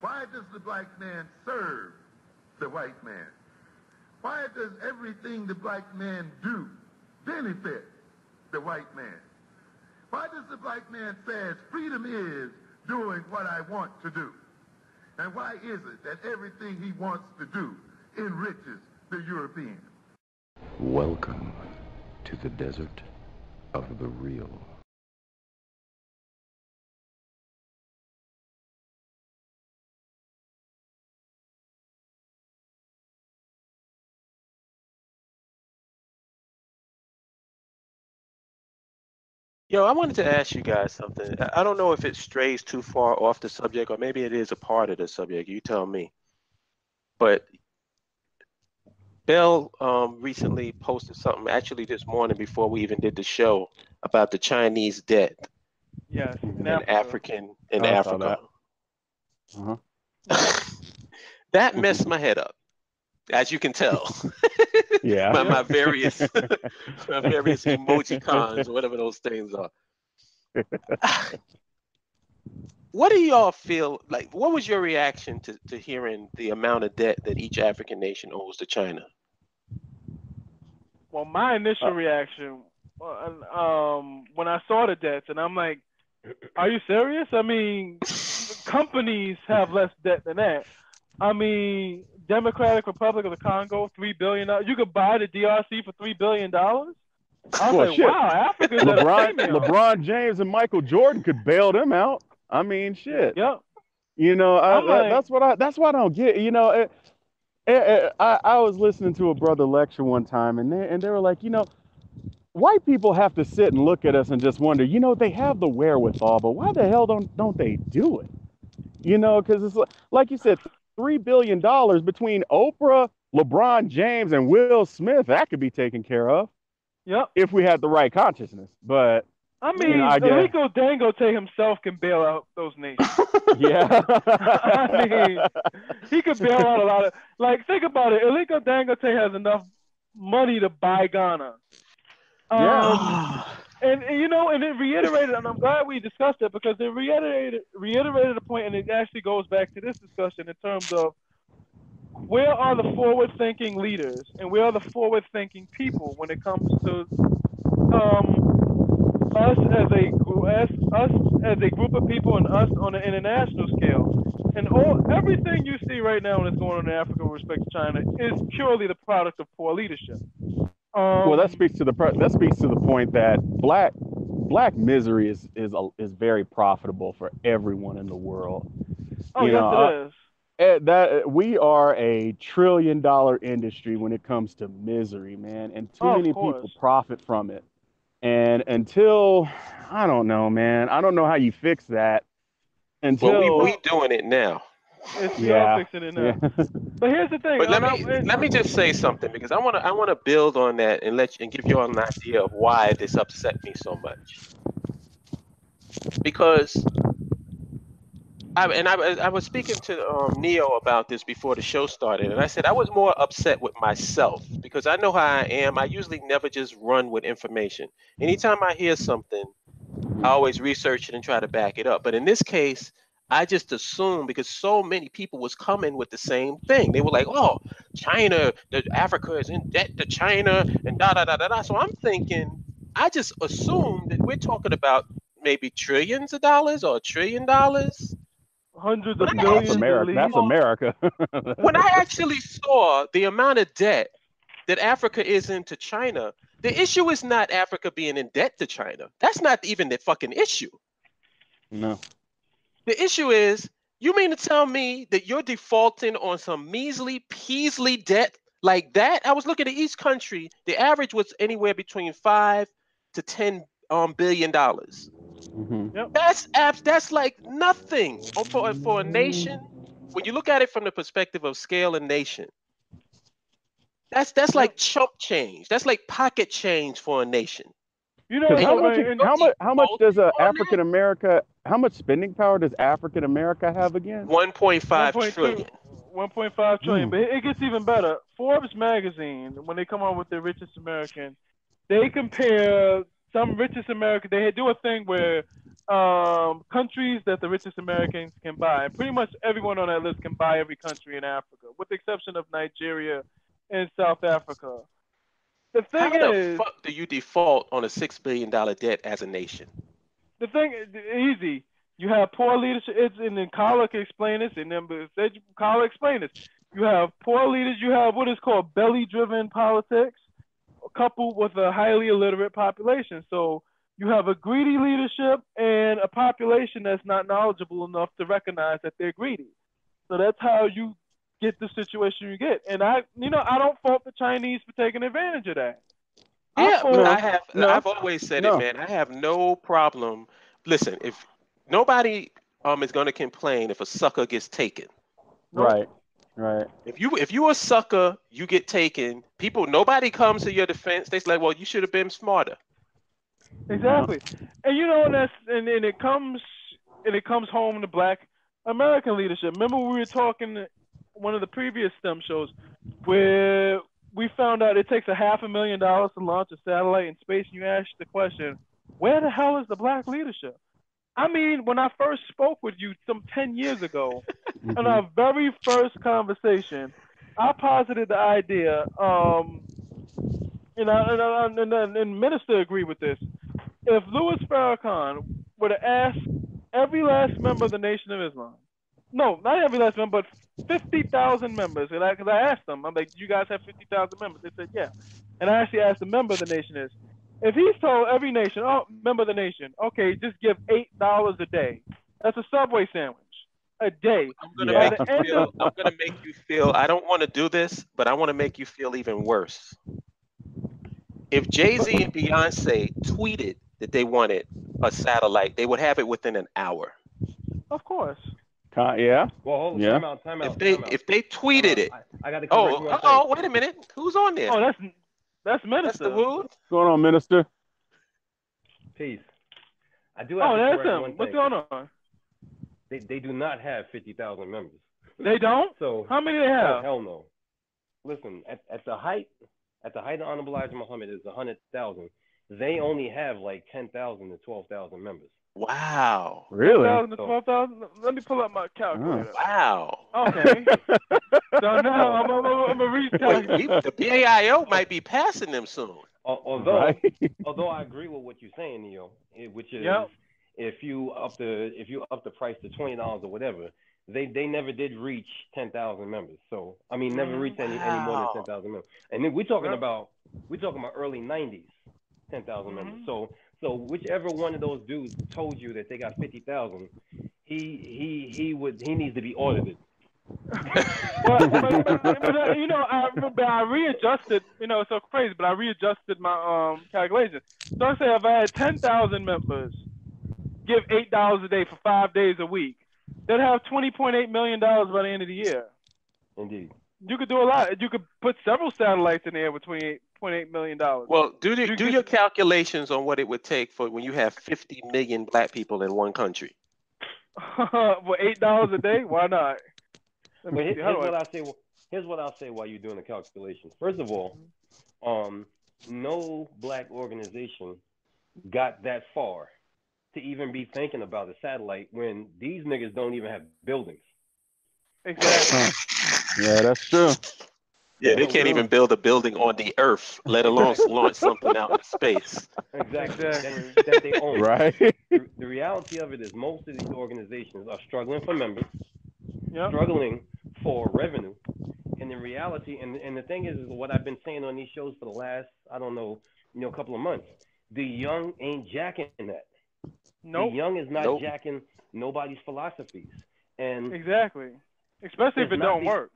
Why does the black man serve the white man? Why does everything the black man do benefit the white man? Why does the black man say freedom is doing what I want to do? And why is it that everything he wants to do enriches the European? Welcome to the desert of the real. Yo, I wanted to ask you guys something. I don't know if it strays too far off the subject, or maybe it is a part of the subject. You tell me. But Bell recently posted something, actually this morning before we even did the show, about the Chinese debt. Yes, in Africa. That. That messed my head up, as you can tell. Yeah. my various emojicons or whatever those things are. What do y'all feel like? What was your reaction to hearing the amount of debt that each African nation owes to China? Well, my initial reaction when I saw the debts, and I'm like, are you serious? I mean, companies have less debt than that. I mean, Democratic Republic of the Congo, $3 billion. You could buy the DRC for $3 billion. I was like, shit. wow, Africa's at a premium. LeBron James and Michael Jordan could bail them out. I mean, shit. Yep. You know, that's what I don't get. You know, I was listening to a brother lecture one time, and they were like, you know, white people have to sit and look at us and just wonder, you know, they have the wherewithal, but why the hell don't they do it? You know, because it's like you said, $3 billion between Oprah, LeBron James, and Will Smith, that could be taken care of. Yep. If we had the right consciousness. But I mean, Aliko Dangote himself can bail out those nations. Yeah. I mean, he could bail out a lot of, like, think about it. Aliko Dangote has enough money to buy Ghana. And you know, and it reiterated, and I'm glad we discussed it, because it reiterated a point, and it actually goes back to this discussion in terms of where are the forward-thinking leaders and where are the forward-thinking people when it comes to us as a group of people, and us on an international scale. And everything you see right now that's going on in Africa with respect to China is purely the product of poor leadership. Well, that speaks to the point that black misery is very profitable for everyone in the world. Oh, yes, it is. That we are a $1 trillion industry when it comes to misery, man, and too many people profit from it. And until, I don't know, man, I don't know how you fix that. Until we doing it now. We are fixing it now. Yeah. But here's the thing. But let me just say something, because I want to build on that and give you all an idea of why this upset me so much. Because I was speaking to Neo about this before the show started, and I said I was more upset with myself, because I know how I am. I usually never just run with information. Anytime I hear something, I always research it and try to back it up. But in this case, I just assumed, because so many people was coming with the same thing. They were like, oh, China, Africa is in debt to China, and da-da-da-da-da. So I'm thinking, I just assumed that we're talking about maybe trillions of dollars or $1 trillion. Hundreds of millions. That's America. When I actually saw the amount of debt that Africa is into China, the issue is not Africa being in debt to China. That's not even the fucking issue. No. The issue is, you mean to tell me that you're defaulting on some measly, peasly debt like that? I was looking at each country. The average was anywhere between $5 to $10 billion. Mm-hmm. Yep. That's like nothing for a nation. When you look at it from the perspective of scale and nation, that's like chump change. That's like pocket change for a nation. You know, how much does African America? How much spending power does African America have again? 1.5 trillion. 1.5 trillion. But it gets even better. Forbes magazine, when they come out with their richest American, they compare some richest American. They do a thing where countries that the richest Americans can buy. And pretty much everyone on that list can buy every country in Africa, with the exception of Nigeria and South Africa. The thing How is, the fuck do you default on a $6 billion debt as a nation? the thing easy. You have poor leadership. And then Carla can explain this, and then Carla explain this. You have poor leaders. You have what is called belly-driven politics, coupled with a highly illiterate population. So you have a greedy leadership and a population that's not knowledgeable enough to recognize that they're greedy. So that's how you get the situation you get. And I don't fault the Chinese for taking advantage of that. Yeah, but I've always said it, man. I have no problem. Listen, if nobody is going to complain if a sucker gets taken. Right. If you a sucker, you get taken. Nobody comes to your defense. They say, well, you should have been smarter. Exactly, and it comes home to Black American leadership. Remember, we were talking one of the previous STEM shows where we found out it takes $500,000 to launch a satellite in space, and you ask the question, where the hell is the Black leadership? I mean, when I first spoke with you some 10 years ago, in our very first conversation, I posited the idea, and Minister agreed with this. If Louis Farrakhan were to ask every last member of the Nation of Islam, no, not every last member, but 50,000 members, because I asked them, I'm like, do you guys have 50,000 members? They said, yeah. And I actually asked the member of the nation is, if he's told every nation, member of the nation, okay, just give $8 a day. That's a Subway sandwich a day. I'm gonna make you feel. I don't want to do this, but I want to make you feel even worse. If Jay-Z and Beyonce tweeted that they wanted a satellite, they would have it within an hour. Of course. Yeah. Well, hold on. Time out. If they tweeted it. I got to wait a minute. Who's on there? Oh, that's Minister. What's going on, Minister? Peace. I do have to correct one thing. What's going on? They do not have 50,000 members. They don't? So how many they have? Hell no. Listen, at the height of Honorable Elijah Muhammad is 100,000. They only have like 10,000 to 12,000 members. Wow. Really? 10,000 to 12,000? Let me pull up my calculator. Wow. Okay. So now I'm going to recalculate. The BAIO might be passing them soon. Although I agree with what you're saying, Neo, which is if you up the price to $20 or whatever, they never did reach 10,000 members. So I mean, never reached any more than 10,000 members. And then we're talking about early 90s, 10,000 members. So whichever one of those dudes told you that they got 50,000, he needs to be audited. but I readjusted. It's so crazy, but I readjusted my calculation. So I say if I had 10,000 members, give $8 a day for 5 days a week, they'd have $20.8 million by the end of the year. Indeed. You could do a lot. You could put several satellites in there with $28.8 million. Well, do your calculations on what it would take for when you have 50 million Black people in one country. For $8 a day, why not? But here's what I'll say while you're doing the calculations. First of all, no Black organization got that far to even be thinking about a satellite when these niggas don't even have buildings. Exactly. Yeah, that's true. Yeah, they can't even build a building on the Earth, let alone launch something out into space. Exactly. That they own. Right. The reality of it is most of these organizations are struggling for members, struggling for revenue. And in reality, and the thing is what I've been saying on these shows for the last, couple of months, the young ain't jacking that. Nope. The young is not jacking nobody's philosophies. And exactly. Especially if it don't work.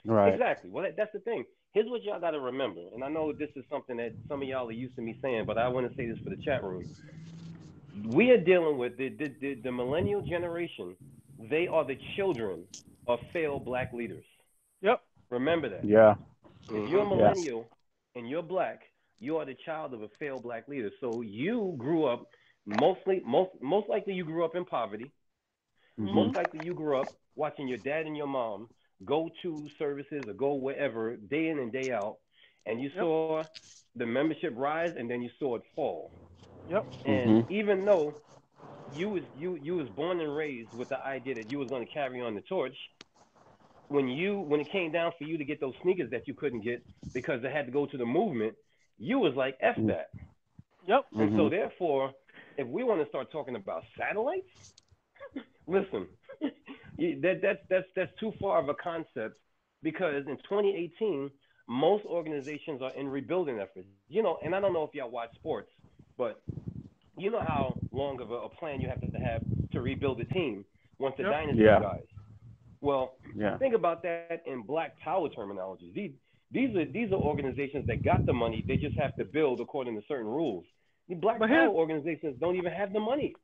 Right. Exactly. Well, that's the thing. Here's what y'all got to remember. And I know this is something that some of y'all are used to me saying, but I want to say this for the chat room. We are dealing with the millennial generation. They are the children of failed Black leaders. Yep. Remember that. Yeah. If you're a millennial and you're Black, you are the child of a failed Black leader. So you grew up most likely you grew up in poverty. Mm-hmm. Most likely you grew up watching your dad and your mom go to services or go wherever day in and day out, and you saw the membership rise and then you saw it fall. Yep. And even though you was born and raised with the idea that you was going to carry on the torch. When it came down for you to get those sneakers that you couldn't get because they had to go to the movement, you was like, F that. Yep. And so therefore, if we want to start talking about satellites, listen, that's too far of a concept, because in 2018, most organizations are in rebuilding efforts. You know, and I don't know if y'all watch sports, but you know how long of a plan you have to rebuild a team once the dynasty dies. Well, think about that in Black Power terminology. These are organizations that got the money. They just have to build according to certain rules. The Black Power organizations don't even have the money.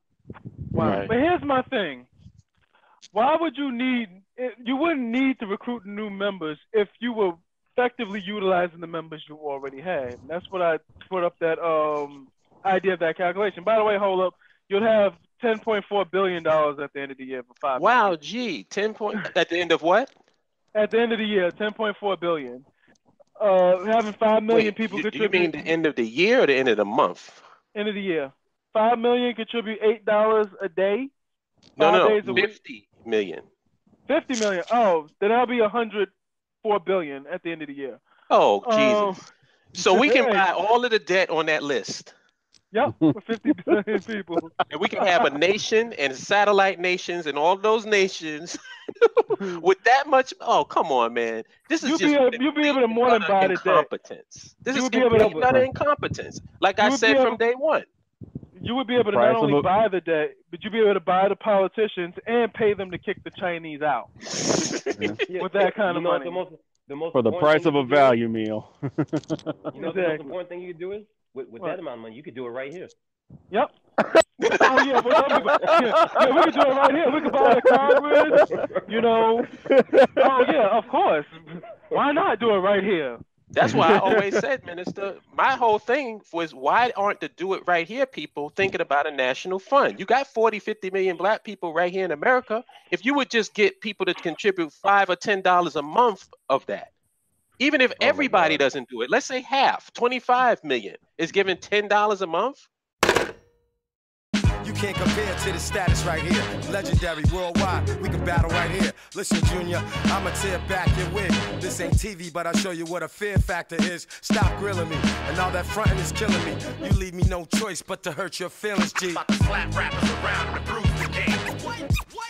Wow. But here's my thing. Why would you wouldn't need to recruit new members if you were effectively utilizing the members you already had. And that's what I put up that idea of that calculation. By the way, hold up, you'll have $10.4 billion at the end of the year for 5 Wow, years. gee, at the end of what? At the end of the year, $10.4 billion. Having 5 million people contribute. You mean the end of the year or the end of the month? End of the year. 5 million contribute $8 a day. No, days a 50 million. 50 million. Oh, then that'll be $104 billion at the end of the year. Oh, Jesus. So we can buy all of the debt on that list. Yep, for 50 billion people. And we can have a nation and satellite nations and all those nations with that much. Oh, come on, man. This is you'll be able to more than buy the incompetence. This is utter incompetence. Like I said from day one. You would be able to not only buy the debt, but you'd be able to buy the politicians and pay them to kick the Chinese out with that kind of money. The most for the price of a value meal. You know, the most important thing you could do is, with that amount of money, you could do it right here. Yep. We could do it right here. We could buy the Congress, you know. Oh, yeah, of course. Why not do it right here? That's why I always said, Minister, my whole thing was, why aren't the do it right here people thinking about a national fund? You got 40, 50 million black people right here in America. If you would just get people to contribute $5 or $10 a month of that, even if everybody doesn't do it, let's say half, 25 million is giving $10 a month. You can't compare to the status right here. Legendary worldwide, we can battle right here. Listen, Junior, I'ma tear back your wig. This ain't TV, but I'll show you what a fear factor is. Stop grilling me, and all that fronting is killing me. You leave me no choice but to hurt your feelings, G. About to slap rappers around and improve the game. What?